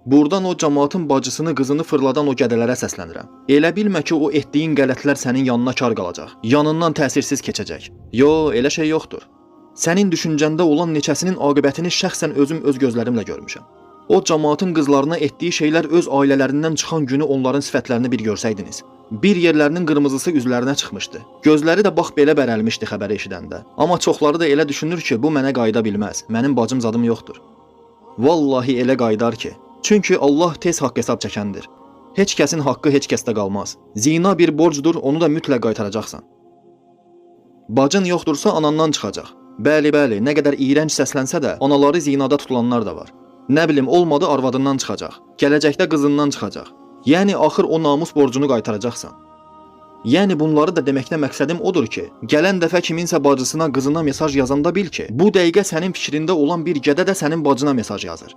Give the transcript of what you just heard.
Buradan o cəmaatın bacısını, qızını fırladan o qədələrə səslənirəm. Elə bilmə ki, o etdiyin qələtlər sənin yanına kar qalacaq. Yanından təsirsiz keçəcək. Yo, elə şey yoxdur. Sənin düşüncəndə olan neçəsinin aqibətini şəxsən özüm öz gözlərimlə görmüşəm. O cəmaatın qızlarına etdiyi şeylər öz ailələrindən çıxan günü onların sifətlərini bir görsəydiniz. Bir yerlərinin qırmızısı üzlərinə çıxmışdı. Gözləri də bax belə bərəlmişdi xəbəri eşidəndə. Amma çoxları da elə düşünür ki, bu mənə qayıda bilməz. Mənim bacım zadım yoxdur. Vallahi elə qaydar ki. Çünki Allah tez haqq hesab çəkəndir. Heç kəsin haqqı heç kəsdə qalmaz. Zina bir borcdur, onu da mütləq qaytaracaqsan. Bacın yoxdursa anandan çıxacaq. Bəli, nə qədər iyrənc səslənsə də, anaları zinada tutulanlar da var. Nə bilim, olmadı arvadından çıxacaq. Gələcəkdə qızından çıxacaq. Yəni axır o namus borcunu qaytaracaqsan. Yəni bunları da deməkdə məqsədim odur ki, gələn dəfə kiminsə bacısına, qızına mesaj yazanda bil ki, bu dəqiqə sənin fikrində olan bir gədə də sənin bacına mesaj yazır.